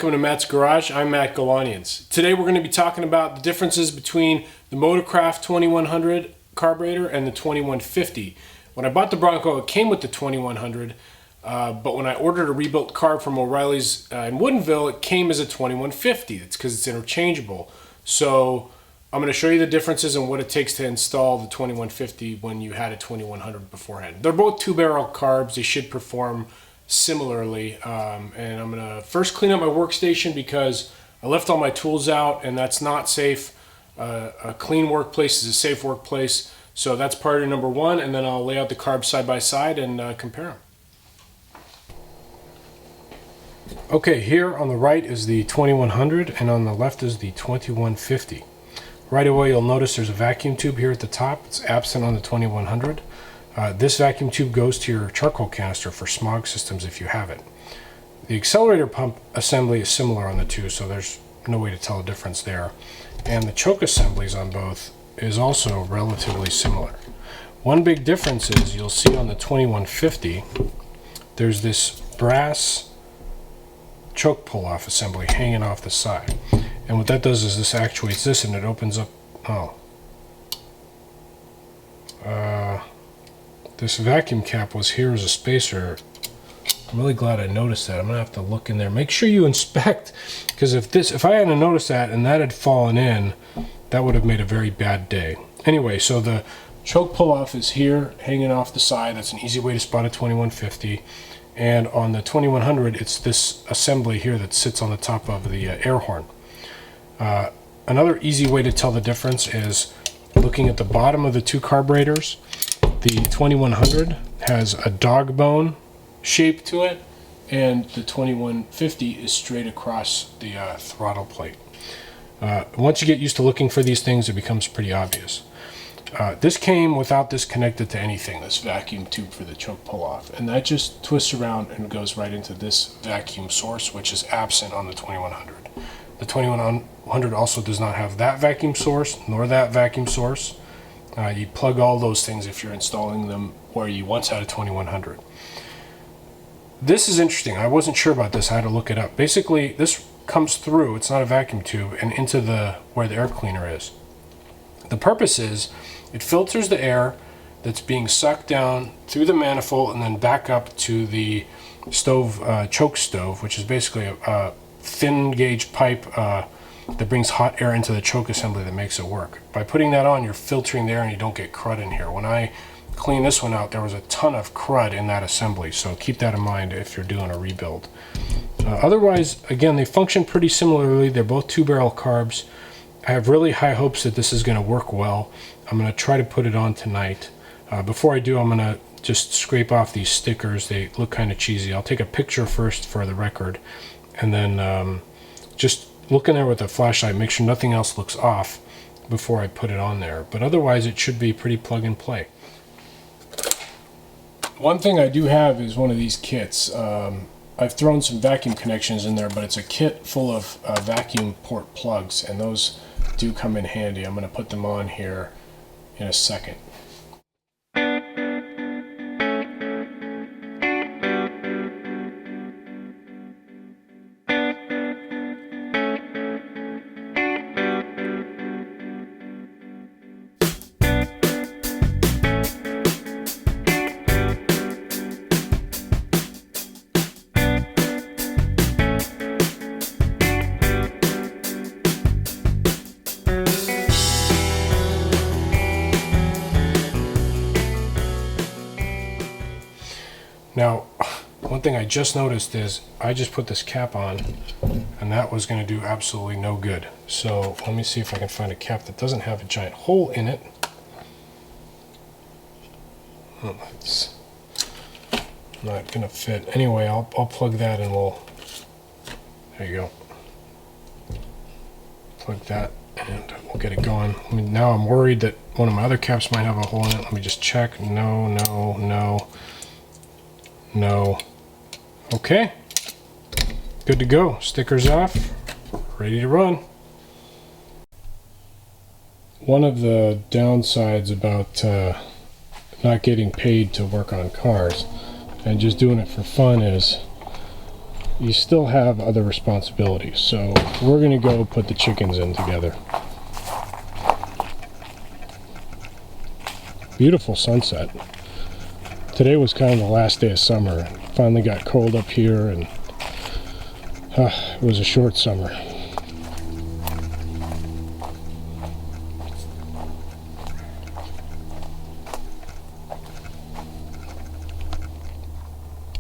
welcome to Matt's Garage. I'm Matt Galanians. Today we're going to be talking about the differences between the Motorcraft 2100 carburetor and the 2150. When I bought the Bronco, it came with the 2100, but when I ordered a rebuilt carb from O'Reilly's in Woodinville, it came as a 2150. It's because it's interchangeable. So I'm going to show you the differences and what it takes to install the 2150 when you had a 2100 beforehand. They're both two-barrel carbs. They should perform similarly, and I'm gonna first clean up my workstation because I left all my tools out and that's not safe. A clean workplace is a safe workplace, so that's priority number one, and then I'll lay out the carbs side by side and compare them. Okay, here on the right is the 2100 and on the left is the 2150. Right away you'll notice there's a vacuum tube here at the top. It's absent on the 2100. This vacuum tube goes to your charcoal canister for smog systems if you have it. The accelerator pump assembly is similar on the two, so there's no way to tell a difference there. And the choke assemblies on both is also relatively similar. One big difference is you'll see on the 2150 there's this brass choke pull-off assembly hanging off the side. And what that does is this actuates this and it opens up... this vacuum cap was here as a spacer. I'm really glad I noticed that. I'm gonna have to look in there. Make sure you inspect, because if I hadn't noticed that and that had fallen in, that would have made a very bad day. Anyway, so the choke pull-off is here, hanging off the side. That's an easy way to spot a 2150. And on the 2100, it's this assembly here that sits on the top of the air horn. Another easy way to tell the difference is looking at the bottom of the two carburetors. The 2100 has a dog bone shape to it, and the 2150 is straight across the throttle plate. Once you get used to looking for these things, it becomes pretty obvious. This came without this connected to anything, this vacuum tube for the choke pull-off, and that just twists around and goes right into this vacuum source, which is absent on the 2100. The 2100 also does not have that vacuum source, nor that vacuum source. You plug all those things if you're installing them where you once had a 2100. This is interesting. I wasn't sure about this. I had to look it up. Basically, this comes through, it's not a vacuum tube, and into where the air cleaner is. The purpose is it filters the air that's being sucked down through the manifold and then back up to the stove, choke stove, which is basically a thin gauge pipe that brings hot air into the choke assembly that makes it work. By putting that on, you're filtering the air and you don't get crud in here. When I cleaned this one out, there was a ton of crud in that assembly, so keep that in mind if you're doing a rebuild. Otherwise, again, they function pretty similarly. They're both two-barrel carbs. I have really high hopes that this is going to work well. I'm going to try to put it on tonight. Before I do, I'm going to just scrape off these stickers. They look kind of cheesy. I'll take a picture first for the record, and then just look in there with a flashlight, make sure nothing else looks off before I put it on there. But otherwise, it should be pretty plug and play. One thing I do have is one of these kits. I've thrown some vacuum connections in there, but it's a kit full of vacuum port plugs, and those do come in handy. I'm going to put them on here in a second. Now, one thing I just noticed is I just put this cap on and that was going to do absolutely no good. So let me see if I can find a cap that doesn't have a giant hole in it. Oh, it's not going to fit. Anyway, I'll plug that and there you go. Plug that and we'll get it going. I mean, now I'm worried that one of my other caps might have a hole in it. Let me just check. No. Okay, good to go. Stickers off, ready to run. One of the downsides about not getting paid to work on cars and just doing it for fun is you still have other responsibilities. So we're gonna go put the chickens in together. Beautiful sunset. Today was kind of the last day of summer. Finally got cold up here, and it was a short summer.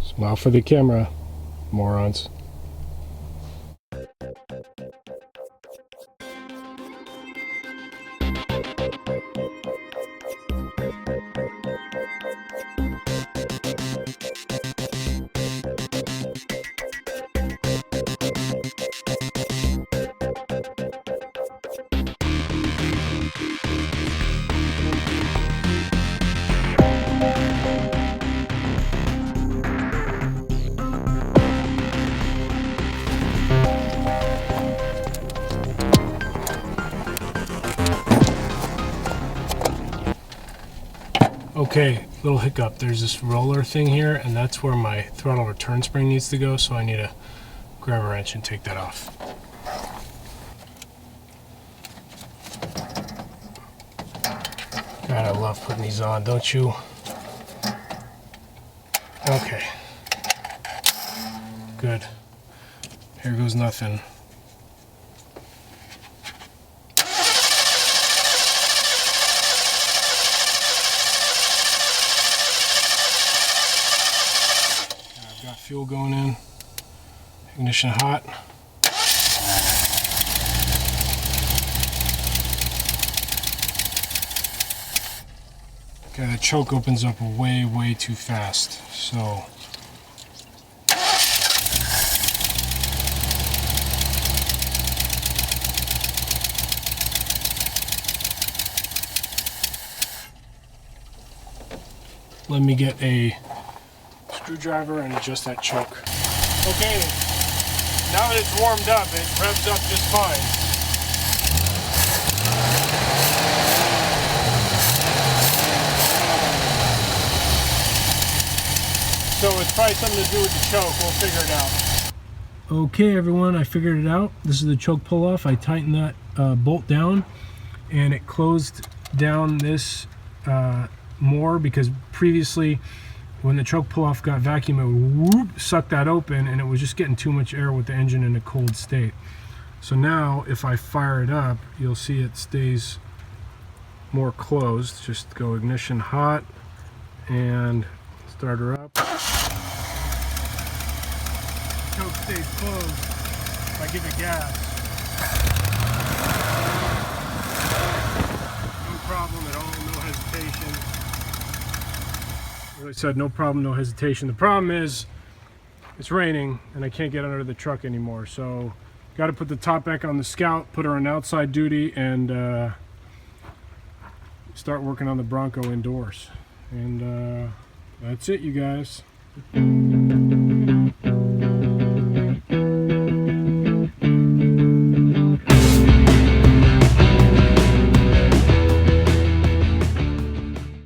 Smile for the camera, morons. Okay, little hiccup. There's this roller thing here, and that's where my throttle return spring needs to go, so I need to grab a wrench and take that off. God, I love putting these on, don't you? Okay. Good. Here goes nothing. Got fuel going in, ignition hot. Okay, the choke opens up way too fast, so let me get a screwdriver and adjust that choke. Okay, now that it's warmed up, it revs up just fine. So it's probably something to do with the choke. We'll figure it out. Okay, everyone, I figured it out. This is the choke pull off. I tightened that bolt down, and it closed down this more, because previously, when the choke pull-off got vacuum, it would suck that open, and it was just getting too much air with the engine in a cold state. So now, if I fire it up, you'll see it stays more closed. Just go ignition hot and start her up. Choke stays closed if I give it gas. No problem at all, no hesitation. As I said, no problem, no hesitation. The problem is it's raining and I can't get under the truck anymore. So got to put the top back on the Scout, put her on outside duty, and start working on the Bronco indoors. And that's it, you guys.